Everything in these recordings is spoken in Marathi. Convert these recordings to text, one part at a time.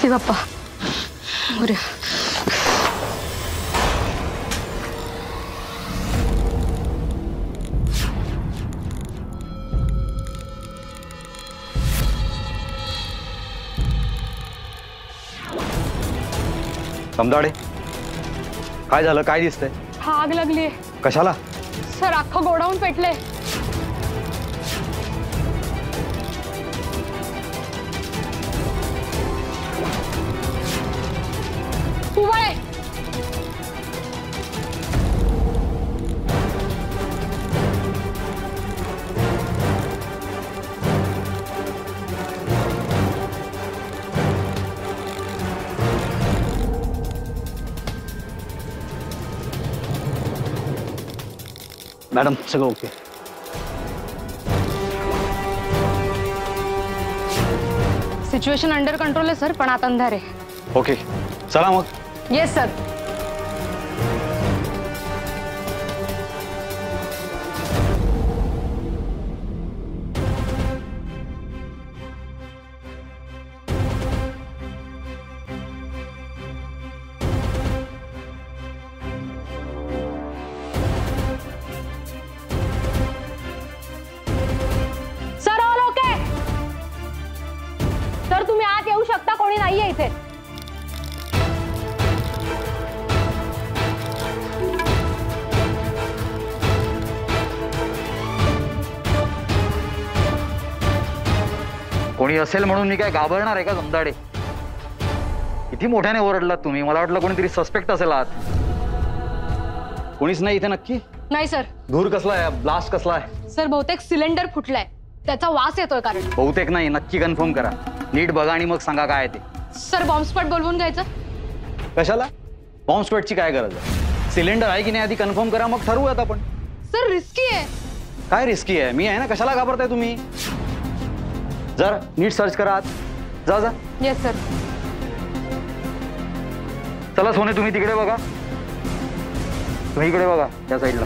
हे बाप्पा मोरया. समदाडे काय झालं? काय दिसतंय? आग लागलीये. कशाला? सर अख्खं गोडाऊन पेटले. उभा मॅडम सगळं ओके. सिच्युएशन अंडर कंट्रोल आहे सर, पण आता अंधार आहे. ओके चला मग. Yes sir. Sir all okay. Sir तुम्ही आत येऊ शकता, कोणी नाहीये इथे. कोणी असेल म्हणून मी काय घाबरणार आहे का समदाडे? किती मोठ्याने ओरडलात तुम्ही. मला वाटलं कोणीतरी सस्पेक्ट असेल आत. कोणीच नाही इथे नक्की? नाही सर. धूर कसला आहे? ब्लास्ट कसला आहे? सर बहुतेक सिलेंडर फुटलाय, त्याचा वास येतोय. कारण बहुतेक नाही, नक्की कन्फर्म करा. नीट बघा आणि मग सांगा काय ते. सर बॉम्ब स्पॉट बोलवून घ्यायचं. कशाला? बॉम्ब स्पॉटची काय गरज आहे? सिलेंडर आहे की नाही आधी कन्फर्म करा, मग ठरवूयात आपण. सर रिस्की आहे. काय रिस्की आहे? मी आहे ना, कशाला घाबरताय तुम्ही? जरा नीट सर्च करा आत. जा जा. Yes sir. चला सोने तुम्ही तिकडे बघा, तुम्ही इकडे बघा त्या साईडला.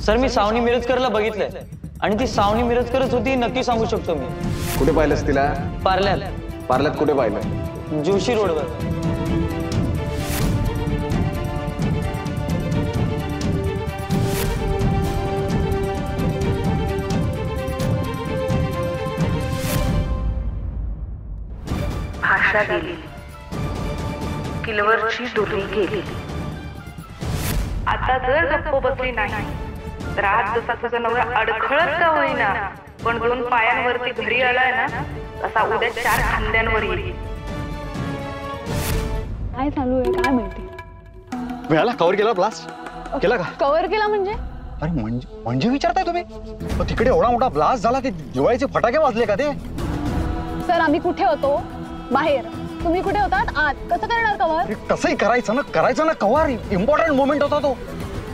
सर मी सावनी मिरजकरला बघितलंय आणि ती सावनी मिरजकरच होती, नक्की सांगू शकतो मी. कुठे पाहिलंस तिला? पार्ल्यात. पार्ल्यात कुठे पाहिलं? जोशी रोडवर. भाषा गेली, किलवरची दुरी गेली. आता जर गप्प बसली नाही तर आज जसा तुझा नवरा अडखळत का होईना पण 2 पायांवरती घरी आलाय ना, तसा उद्या 4 खांद्यांवर येईल. काय चालू आहे काय माहिती. मिळाला? कव्हर केला? ब्लास्ट केला का? कव्हर केला म्हणजे? अरे म्हणजे विचारताय तुम्ही? तिकडे एवढा मोठा ब्लास्ट झाला, ते दिवाळीचे फटाके वाजले का ते? सर आम्ही कुठे होतो? बाहेर. तुम्ही कुठे होतात आत कसं करणार कव्हर कसंही करायचं ना कव्हर इम्पॉर्टंट मोमेंट होता तो.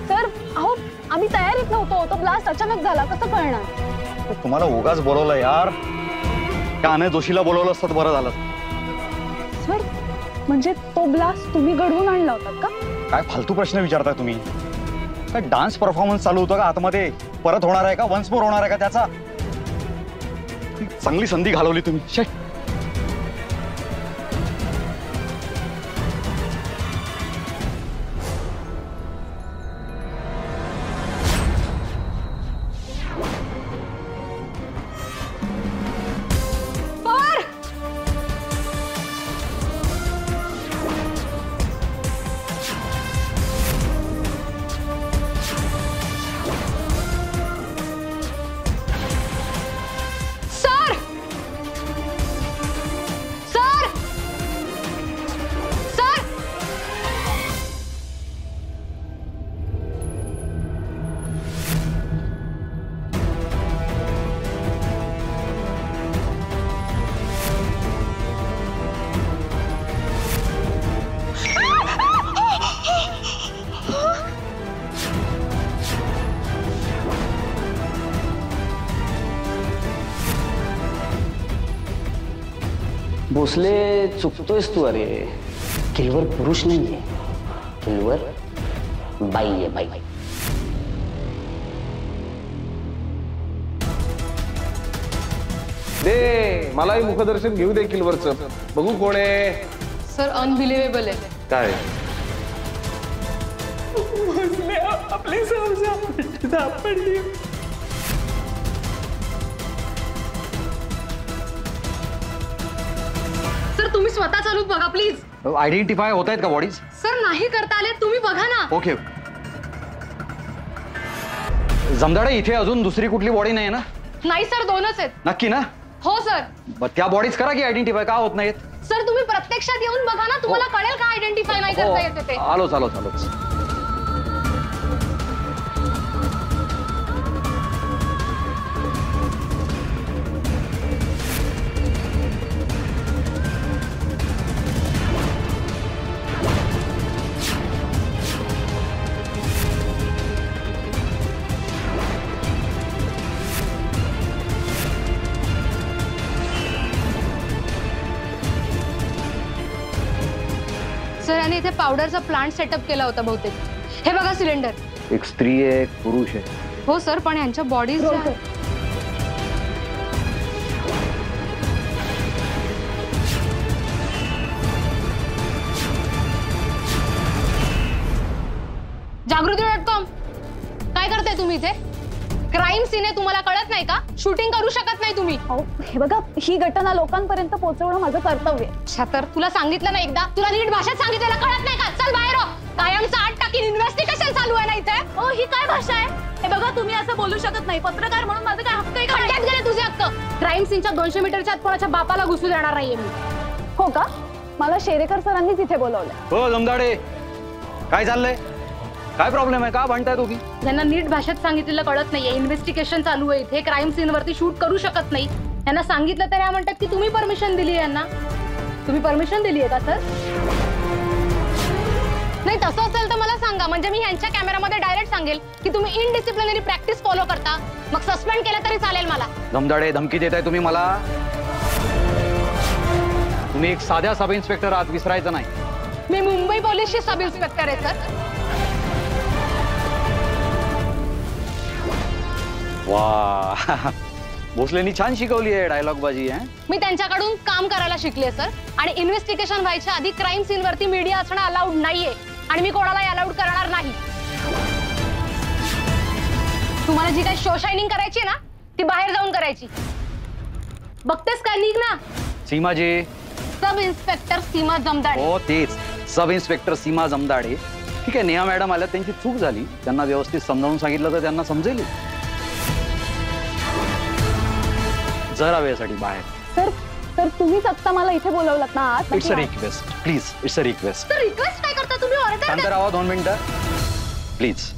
सर अहो आम्ही तयारीत नव्हतो तो ब्लास्ट अचानक झाला कसं कळणार तुम्हाला उगाच बोलवलं यार. त्या अनय जोशीला बोलवलं असतं बरं झालं. सर म्हणजे तो ब्लास्ट तुम्ही घडवून आणला होता का काय फालतू प्रश्न विचारताय तुम्ही. काय डान्स परफॉर्मन्स चालू होतं का आतमध्ये. परत होणार आहे का वन्स मोर होणार आहे का त्याचा. चांगली संधी घालवली तुम्ही. शेट भोसले चुकतोयस तू. अरे किलवर पुरुष नाहीये, किलवर बाई आहे बाई. दे मलाही मुखदर्शन घेऊ दे किलवरचं. बघू कोण आहे. सर अनबिलिव्हेबल आहे काय आपली सापडली. सर तुम्ही स्वतः चालूत बघा प्लीज. आयडेंटिफाय होत आहेत का बॉडीज. सर नाही करता आले तुम्ही बघा ना. ओके जमदाडे इथे अजून दुसरी कुठली बॉडी नाही ना. नाही सर दोनच आहेत. नक्की ना. हो सर. त्या बॉडीज करा की आयडेंटिफाय का होत नाहीत. सर तुम्ही प्रत्यक्षात येऊन बघा ना तुम्हाला कळेल का आयडेंटिफाय नाही करता येते ते. आलोच. सर याने इथे पावडरचा प्लांट सेटअप केला होता बहुतेक. हे बघा सिलेंडर. एक स्त्री आहे एक पुरुष आहे. हो सर पण यांच्या बॉडीज जागृती.com काय करताय तुम्ही इथे. क्राईम सीन आहे तुम्हाला कळत नाही का. शूटिंग करू शकत नाही तुम्ही. हे बघा ही घटना लोकांपर्यंत पोहोचवणं माझं कर्तव्य. छतर तुला सांगितलं ना एकदा. तुला नीट भाषेत सांगितलेलं कळत नाही का. चल बाहेर हो. कायमचं आठ टाकीन इन्व्हेस्टिगेशन चालू आहे ना इथे. ओ ही काय भाषा आहे. हे बघा तुम्ही असं बोलू शकत नाही. पत्रकार म्हणून माझं काय हक्क आहे का. खड्ड्यात गेले तुझे हक्क. क्राईम सीनच्या 200 मीटरच्या आत कोणाच्या बापाला घुसू देणार नाहीये मी. हो का. मला शेरेकर सरांनीच इथे बोलवलं. हो जमदाडे काय चाललंय. काय प्रॉब्लेम आहे का म्हणताय तुम्ही. यांना नीट भाषेत सांगितलेलं कळत नाहीये. इन्व्हेस्टिगेशन चालू आहे इथे. क्राईम सीन वरती शूट करू शकत नाही. यांना सांगितलं तर या म्हणतात की तुम्ही परमिशन दिली यांना. तुम्ही परमिशन दिली आहे का सर. नाही तसं असेल तर मला सांगा म्हणजे मी यांच्या कॅमेरामध्ये डायरेक्ट सांगेल की तुम्ही इनडिसिप्लिनरी प्रॅक्टिस फॉलो करता. मग सस्पेंड केलं तरी चालेल मला. जमदाडे धमकी देताय तुम्ही मला. तुम्ही एक साध्या सब इन्स्पेक्टर आहात विसरायचं नाही. मी मुंबई पोलीसची सब इन्स्पेक्टर आहे सर. वा भोसलेनी छान शिकवली आहे डायलॉग बाजी. मी त्यांच्याकडून काम करायला शिकले सर. आणि इन्व्हेस्टिगेशन व्हायच्या आधी क्राईम सीन वरती मीडिया असणं अलाउड नाहीये. आणि मी कोणाला अलाउड करणार नाही. तुम्हाला जी काही शो शायनिंग करायची ना ती बाहेर जाऊन करायची. बघतेस काय निघ ना. सीमाजी. सब इन्स्पेक्टर सीमा जमदाडे. हो तेच सब इन्स्पेक्टर सीमा जमदाडे. ठीक आहे नेहा मॅडम आल्या त्यांची चूक झाली. त्यांना व्यवस्थित समजावून सांगितलं तर त्यांना समजेल. जरा वेळेसाठी बाहेर. तर तुम्हीच आत्ता मला इथे बोलवलात ना. It's a request please. It's a request. तर रिक्वेस्ट काय करता तुम्ही. ऑर्डर शांत राहा 2 मिनिटं प्लीज.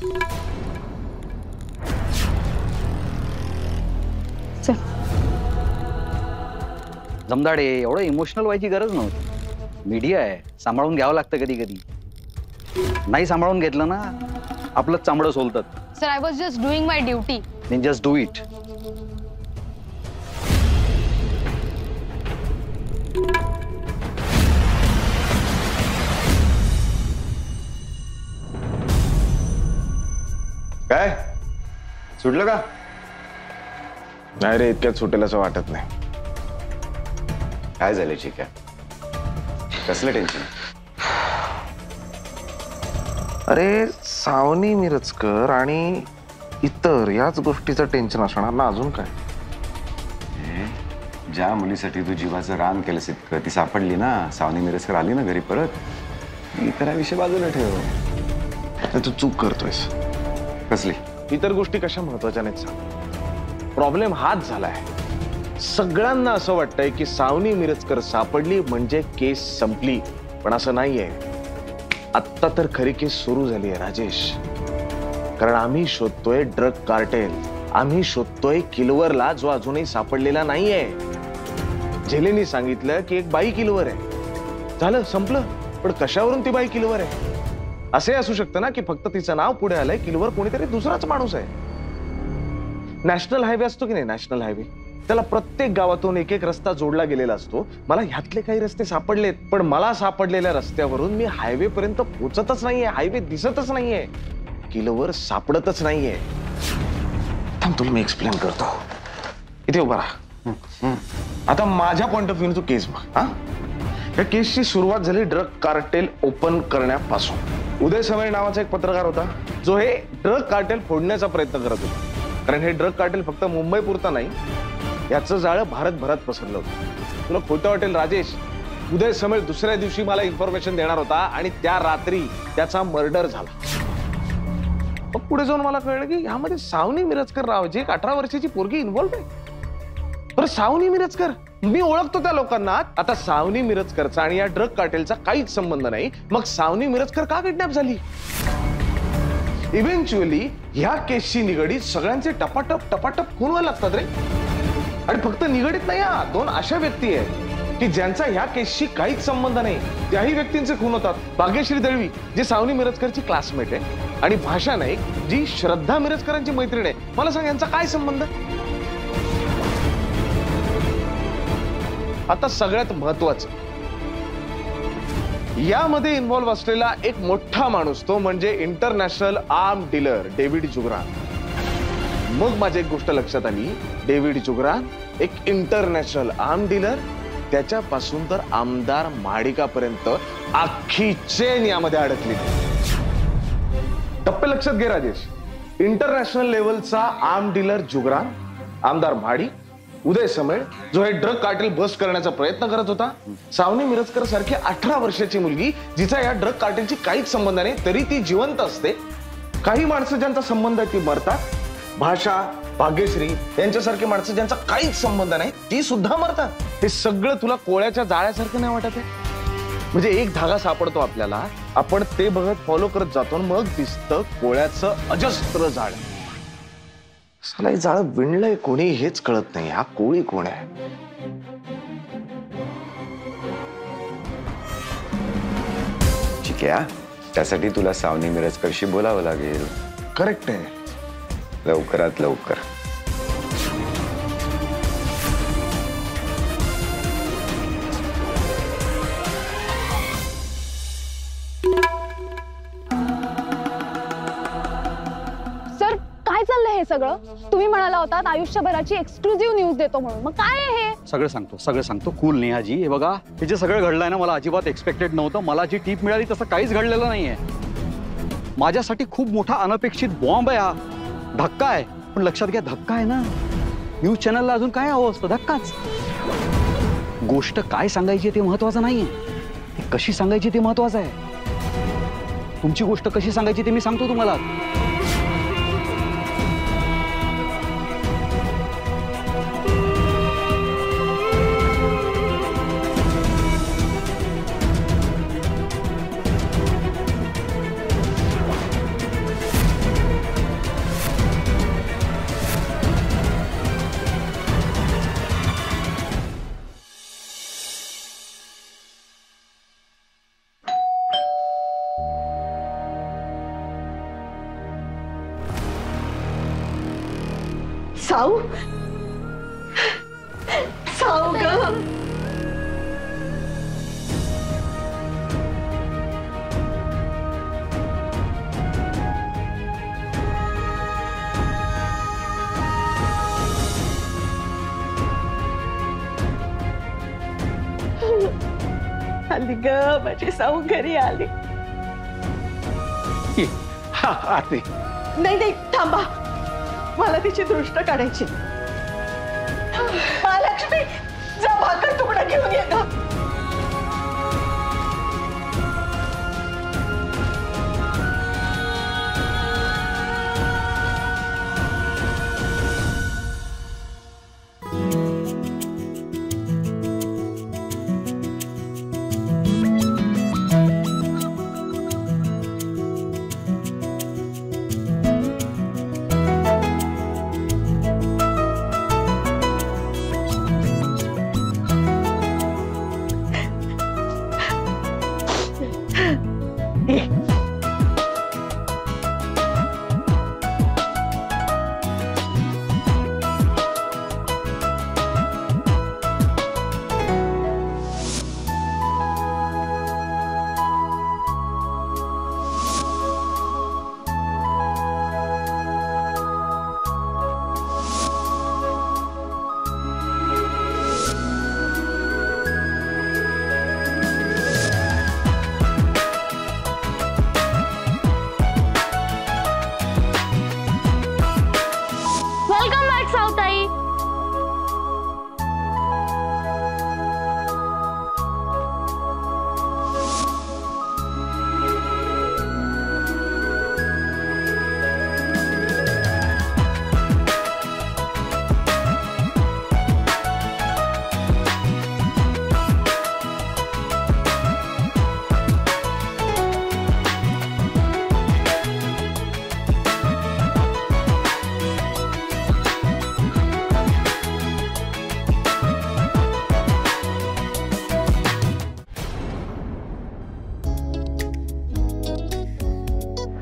जमदाडे एवढं इमोशनल व्हायची गरज नव्हती. मीडिया आहे, सांभाळून घ्यावं लागतं कधी कधी. नाही सांभाळून घेतलं ना आपलं चामडं सोलतात. Sir, I was just doing my duty. Then just do it. काय सुटलं का? नाही रे, इतक्यात सुटेल असं वाटत नाही. काय झालं ठीक आहे? कसलं टेन्शन? अरे सावनी मिरजकर आणि इतर याच गोष्टीचं टेन्शन असणार ना, अजून काय? ज्या मुलीसाठी तू जीवाचं रान केलंस इतकं, ती सापडली ना. सावनी मिरजकर आली ना घरी परत. इतर विषय बाजूला ठेव. आता तू चूक करतोयस. कसली? इतर गोष्टी कशा महत्वाच्या नाहीत सांग. प्रॉब्लेम हाच झालाय, सगळ्यांना असं वाटतंय की सावनी मिरजकर सापडली म्हणजे केस संपली, पण असं नाहीये. आत्ता तर खरी केस सुरू झाली आहे राजेश. कारण आम्ही शोधतोय ड्रग कार्टेल. आम्ही शोधतोय किलवरला, जो अजूनही सापडलेला नाहीये. झेलेनी सांगितलं की एक बाई किलवर आहे. झालं, संपलं. पण कशावरून ती बाई किलवर आहे? असे असू शकतं ना की फक्त तिचं नाव पुढे आलंय, किलवर कोणीतरी दुसराच माणूस आहे. नॅशनल हायवे असतो की नाही, नॅशनल हायवे, त्याला प्रत्येक गावातून एक एक रस्ता जोडला गेलेला असतो. मला ह्यातले काही रस्ते सापडलेत, पण मला सापडलेल्या रस्त्यावरून मी हायवे पर्यंत पोहोचतच नाहीये. हायवे दिसतच नाहीये, किलवर सापडतच नाहीये. थांब, तुला मी एक्सप्लेन करतो. इथे उभा राहा. आता माझ्या पॉइंट ऑफ व्ह्यू तू केस बघ. हा, या केसची सुरुवात झाली ड्रग कार्टेल ओपन करण्यापासून. उदय समेळ नावाचा एक पत्रकार होता, जो हे ड्रग कार्टेल फोडण्याचा प्रयत्न करत होता. कारण हे ड्रग कार्टेल फक्त मुंबई पुरता नाही, याचं जाळं भारतभरात पसरलं होतं. तुला खोटं वाटेल राजेश, उदय समेळ दुसऱ्या दिवशी मला इन्फॉर्मेशन देणार होता आणि त्या रात्री त्याचा मर्डर झाला. मग पुढे जाऊन मला कळलं की ह्यामध्ये सावनी मिरजकर नावाची एक 18 वर्षाची पोरगी इन्व्हॉल्व आहे. बरं, सावनी मिरजकर, मी ओळखतो त्या लोकांना. आता सावनी मिरजकरचा आणि या ड्रग कार्टेलचा काहीच संबंध नाही. मग सावनी मिरजकर का किडनॅप झाली? इव्हेंच्युअली ह्या केसशी निगडीत सगळ्यांचे टपाटप खून व्हायला लागतात रे. आणि फक्त निगडीत नाही, हा 2 अशा व्यक्ती आहेत की ज्यांचा ह्या केसशी काहीच संबंध नाही, त्याही व्यक्तींचे खून होतात. भाग्यश्री दळवी, जी सावनी मिरजकरची क्लासमेट आहे, आणि भाषा नाईक, जी श्रद्धा मिरजकरांची मैत्रीण आहे. मला सांग, यांचा काय संबंध? आता सगळ्यात महत्वाचं, यामध्ये इन्व्हॉल्व असलेला एक मोठा माणूस, तो म्हणजे international arm dealer David Jugran. मग माझी एक गोष्ट लक्षात आली, डेव्हिड जुगरान एक इंटरनॅशनल आर्म डीलर, त्याच्यापासून तर आमदार महाडिकापर्यंत अख्खी चेन यामध्ये अडकली. टप्पे लक्षात घे राजेश. इंटरनॅशनल लेवलचा आर्म डीलर जुगरान, आमदार महाडिक, उदय समेळ, जो हे ड्रग कार्टेल बस्ट करण्याचा प्रयत्न करत होता, सावनी मिरजकर सारखी 18 वर्षाची मुलगी, जिचा या ड्रग कार्टेलची काहीच संबंध नाही, तरी ती जिवंत असते. काही माणसं ज्यांचा संबंध आहे ती मरतात. भाषा, भाग्यश्री यांच्यासारखी माणसं ज्यांचा काहीच संबंध नाही, ती सुद्धा मरतात. हे सगळं तुला कोळ्याच्या जाळ्यासारखं नाही वाटत आहे? म्हणजे एक धागा सापडतो आपल्याला, आपण ते बघत फॉलो करत जातो, मग दिसतं कोळ्याचं अजस्त्र जाळ. साला हे जाळ विणलंय कोणी हेच कळत नाही. हा कोळी कोण आहे? ठीक आहे, त्यासाठी तुला सावनी मिरजकरशी बोलावं लागेल. करेक्ट आहे. लवकरात लवकर. सर, काय चाललंय हे सगळं? तुम्ही म्हणाला होतात आयुष्यभराची एक्सक्लुझिव्ह न्यूज देतो म्हणून, मग काय आहे हे? सगळं सांगतो. कूल नेहाजी, हे बघा, हे जे सगळं घडलंय ना, मला अजिबात एक्सपेक्टेड नव्हतं. मला जी टीप मिळाली तसं काहीच घडलेलं नाहीये. माझ्यासाठी खूप मोठा अनपेक्षित बॉम्ब आहे हा. धक्का आहे, पण लक्षात घ्या, धक्का आहे ना. न्यूज चॅनलला अजून काय हवं असतं? धक्काच. गोष्ट काय सांगायची ते महत्वाचं नाहीये, कशी सांगायची ते महत्वाचं आहे. तुमची गोष्ट कशी सांगायची ते मी सांगतो तुम्हाला. साऊ साऊ ग आली ग माझी साऊ घरी आली. आरती नाही नाही थांबा मला तिची दृष्ट काढायची. महालक्ष्मी जा भाकर तुकडा घेऊन ये ग.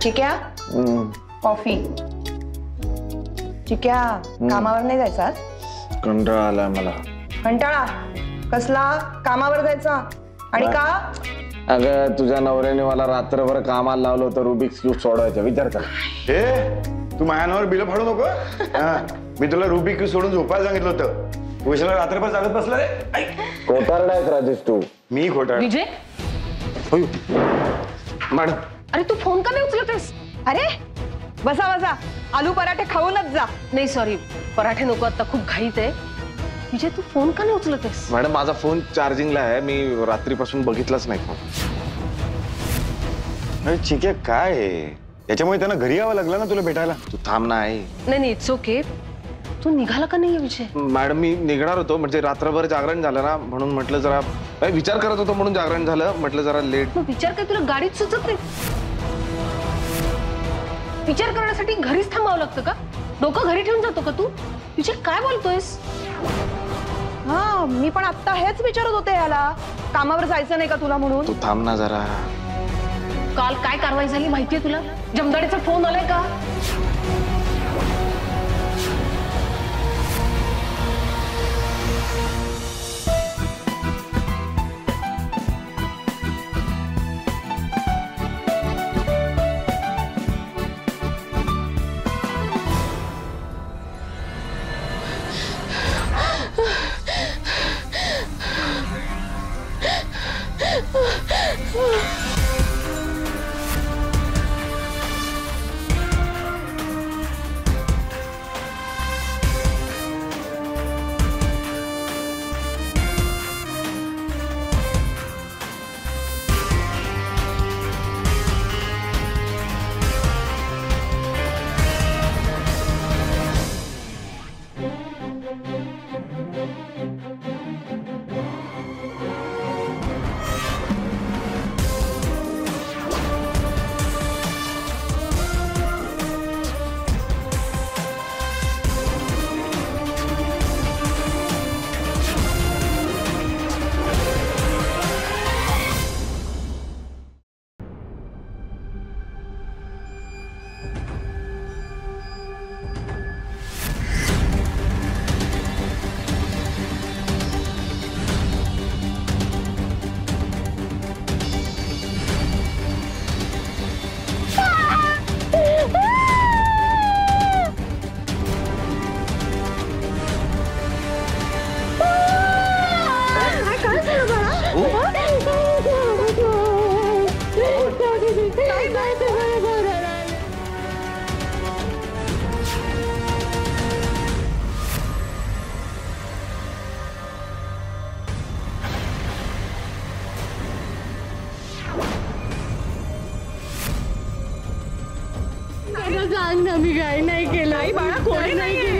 चिक्या कॉफी. चिक्या कामावर नाही जायचा आज? कंटाळा आलाय मला. कंटाळा कसला? कामावर जायचा आणि का? अगं तुझ्या नवऱ्याने मला रात्रभर कामाला लावलं होतं रुबिक्स क्यूब सोडवायचं. विचार कर. तू माझ्यावर बिल फाडू नको. मी तुला रुबिक क्यूब सोडून झोपायला सांगितलं होतं. विषयाला रात्रभर चालत बसला रे. खोटारडा आहेस राजेश तू. मी खोटारडा. विजय मॅडम अरे तू फोन का नाही उचलतेस? अरे बसा बसा आलू पराठे खाऊनच जा. नाही सॉरी पराठे नको आता खूप घाईत आहे. विजय तू फोन का नाही उचलतेस? मॅडम माझा फोन चार्जिंगला आहे. मी रात्रीपासून बघितलाच नाही फोन. अरे ठीक आहे काय आहे? याच्यामुळे त्यांना घरी यावं लागलं ना तुला भेटायला. तू थांब ना आई. नाही इट्स ओके. तू निघाला का नाही विजय? मॅडम मी निघणार होतो म्हणजे रात्रभर जागरण झालं ना म्हणून म्हटलं जरा विचार करत होतो म्हणून जागरण झालं. म्हटलं जरा लेट. मग विचार काय तुला गाडीत सुचत नाही? विचार करण्यासाठी घरीच थांबावं लागतं का? डोकं घरी ठेवून जातो का तू? विजय काय बोलतोयस? हा मी पण आता हेच विचारत होते याला. कामावर जायचं नाही का तुला म्हणून? तू थांब ना जरा. काल काय कारवाई झाली माहितीये तुला? जमदाडीचा फोन आलाय का? सांग ना, मी काय नाही केलं. नाही बाळा, कोणी नाही केलं.